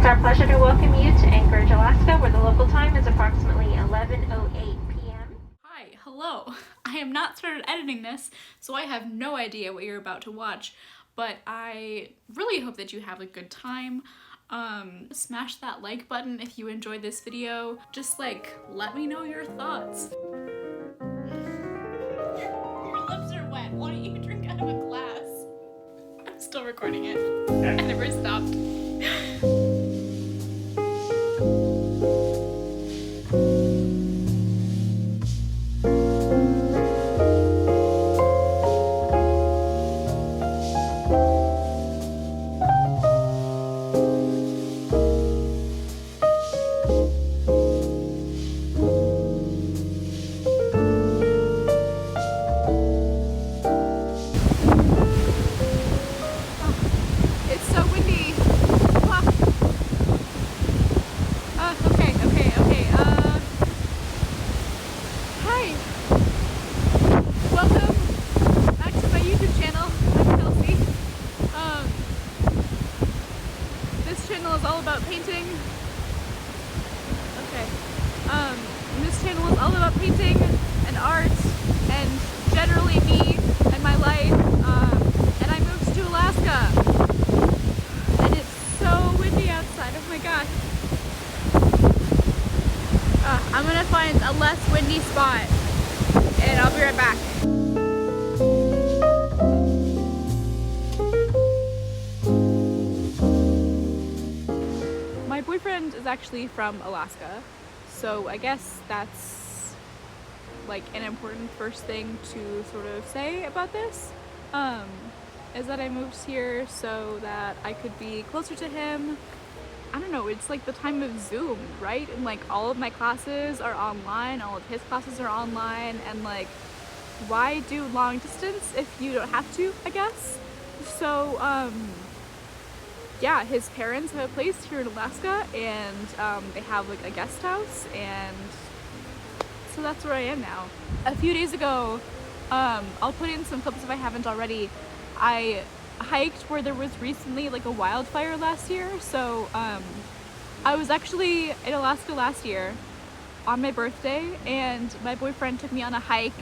It's our pleasure to welcome you to Anchorage, Alaska, where the local time is approximately 11:08 p.m. Hi, hello. I am not started editing this, so I have no idea what you're about to watch, but I really hope that you have a good time. Smash that like button if you enjoyed this video. Just let me know your thoughts. Your lips are wet. Why don't you drink out of a glass? I'm still recording it. I never stopped. Hi! Welcome back to my YouTube channel. I'm Kelsey. This channel is all about painting. This channel is all about painting and art and generally me and my life. And I moved to Alaska. And it's so windy outside. Oh my god. I'm gonna find a less windy spot and I'll be right back. My boyfriend is actually from Alaska, so I guess that's like an important first thing to sort of say about this, is that I moved here so that I could be closer to him. I don't know, it's like the time of Zoom, right? And like all of my classes are online, all of his classes are online, and like why do long distance if you don't have to, I guess? So yeah, his parents have a place here in Alaska, and they have like a guest house, and so that's where I am now. A few days ago, I'll put in some clips if I haven't already, I hiked where there was recently like a wildfire last year. So I was actually in Alaska last year on my birthday, and my boyfriend took me on a hike,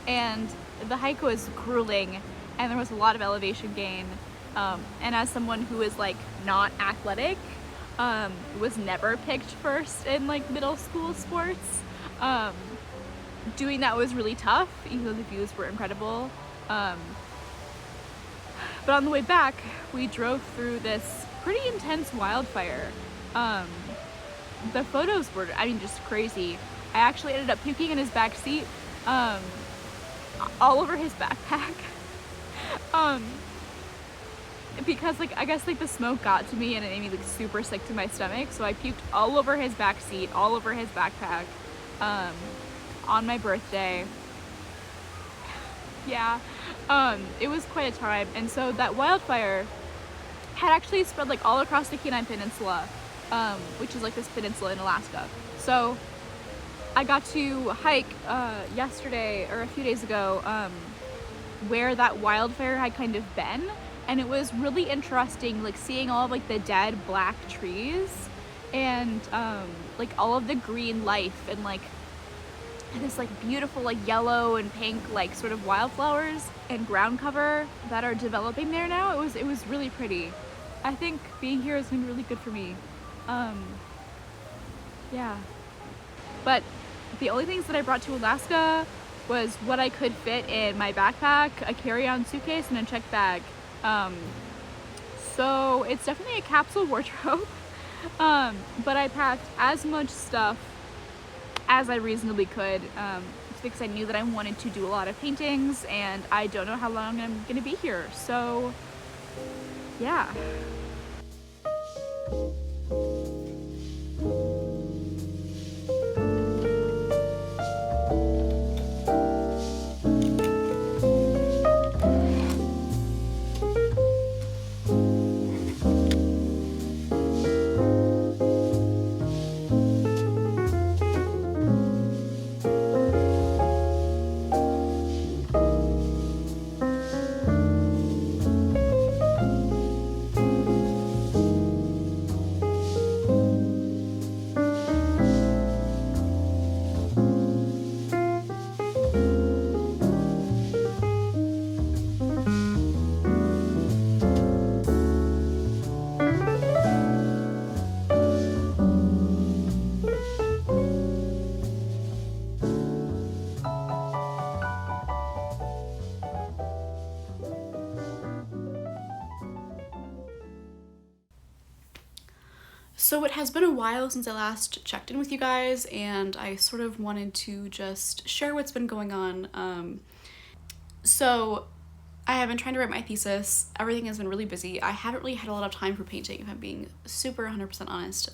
and the hike was grueling and there was a lot of elevation gain, and as someone who is like not athletic, was never picked first in like middle school sports, doing that was really tough even though the views were incredible. But on the way back, we drove through this pretty intense wildfire. The photos were, I mean, just crazy. I actually ended up puking in his back seat, all over his backpack. Because like, I guess like the smoke got to me and it made me like super sick to my stomach. So I puked all over his back seat, all over his backpack, on my birthday. Yeah, it was quite a time. And so that wildfire had actually spread like all across the Kenai Peninsula, which is like this peninsula in Alaska. So I got to hike yesterday or a few days ago, where that wildfire had kind of been, and it was really interesting, like seeing all of like the dead black trees and like all of the green life and like this like beautiful like yellow and pink like sort of wildflowers and ground cover that are developing there now. It was really pretty. I think being here is gonna be really good for me. Yeah. But the only things that I brought to Alaska was what I could fit in my backpack, a carry-on suitcase, and a check bag. So it's definitely a capsule wardrobe. But I packed as much stuff as I reasonably could, because I knew that I wanted to do a lot of paintings and I don't know how long I'm gonna be here, so yeah. So it has been a while since I last checked in with you guys, and I sort of wanted to just share what's been going on. So I have been trying to write my thesis. Everything has been really busy. I haven't really had a lot of time for painting, if I'm being super 100% honest.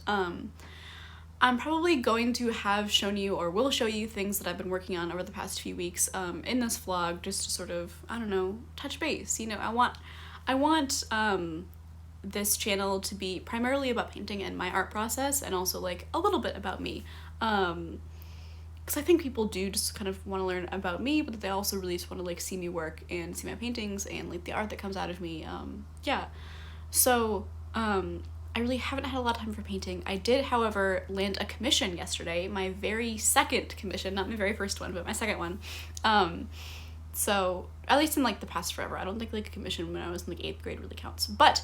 I'm probably going to have shown you, or will show you, things that I've been working on over the past few weeks in this vlog, just to sort of, I don't know, touch base. You know, I want this channel to be primarily about painting and my art process, and also like a little bit about me. Because I think people do just kind of want to learn about me, but they also really just want to like see me work and see my paintings and like the art that comes out of me. Yeah. So I really haven't had a lot of time for painting. I did, however, land a commission yesterday, my very second commission, not my very first one, but my second one. So at least in like the past forever, I don't think like a commission when I was in like 8th grade really counts. But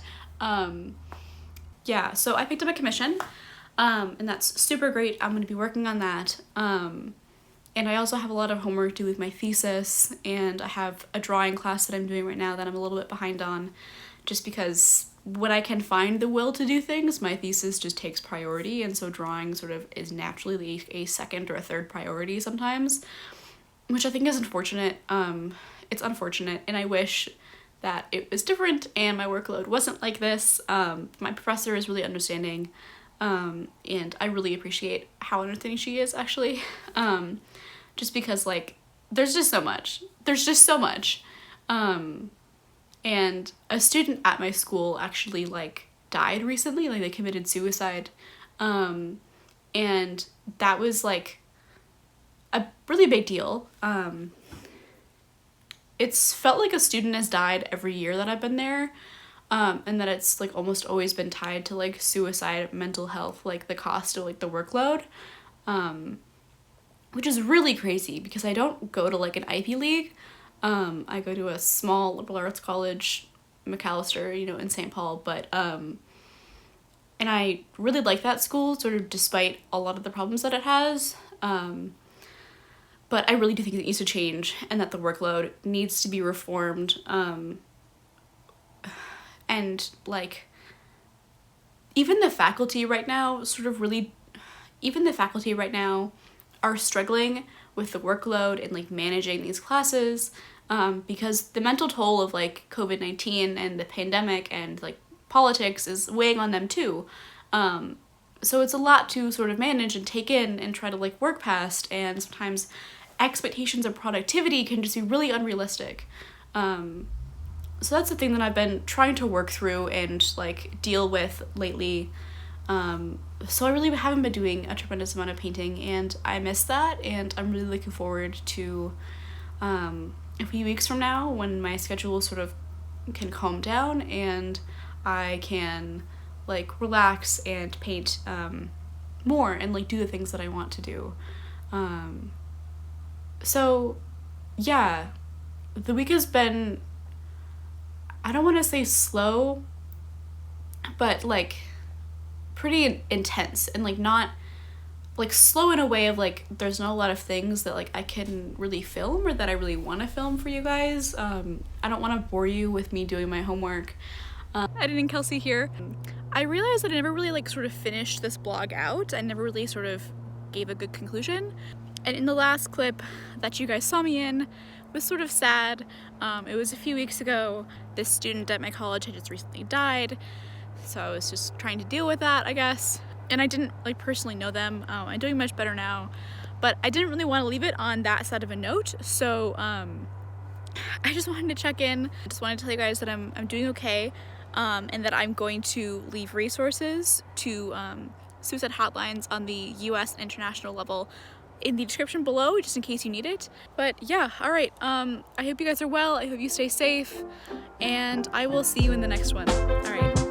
yeah, so I picked up a commission, and that's super great. I'm going to be working on that. And I also have a lot of homework to do with my thesis, and I have a drawing class that I'm doing right now that I'm a little bit behind on, just because when I can find the will to do things, my thesis just takes priority, and so drawing sort of is naturally a second or a third priority sometimes, which I think is unfortunate. It's unfortunate, and I wish that it was different and my workload wasn't like this. My professor is really understanding, and I really appreciate how understanding she is, actually. Just because, like, there's just so much. And a student at my school actually, like, died recently, like, they committed suicide, and that was, like, a really big deal. It's felt like a student has died every year that I've been there, and that it's, like, almost always been tied to, like, suicide, mental health, like, the cost of, like, the workload, which is really crazy, because I don't go to, like, an Ivy League. I go to a small liberal arts college, McAllister, you know, in St. Paul, but, and I really like that school, sort of despite a lot of the problems that it has, but I really do think it needs to change, and that the workload needs to be reformed, and, like, even the faculty right now are struggling with the workload and, like, managing these classes, because the mental toll of, like, COVID-19 and the pandemic and, like, politics is weighing on them too. So it's a lot to sort of manage and take in and try to, like, work past, and sometimes expectations of productivity can just be really unrealistic. So that's the thing that I've been trying to work through and, like, deal with lately. So I really haven't been doing a tremendous amount of painting, and I miss that, and I'm really looking forward to a few weeks from now when my schedule sort of can calm down and I can, like, relax and paint more and, like, do the things that I want to do. So yeah, the week has been, I don't want to say slow, but, like, pretty intense, and, like, not, like, slow in a way of, like, there's not a lot of things that, like, I can really film or that I really want to film for you guys. I don't want to bore you with me doing my homework. Editing Kelsey here. I realized that I never really, like, sort of finished this blog out. I never really sort of gave a good conclusion. And in the last clip that you guys saw me in was sort of sad. It was a few weeks ago. This student at my college had just recently died, so I was just trying to deal with that, I guess. And I didn't, like, personally know them. I'm doing much better now, but I didn't really want to leave it on that side of a note, so I just wanted to check in. I just wanted to tell you guys that I'm doing okay, and that I'm going to leave resources to suicide hotlines on the US and international level in the description below, just in case you need it. But yeah, all right, I hope you guys are well, I hope you stay safe, and I will see you in the next one. All right.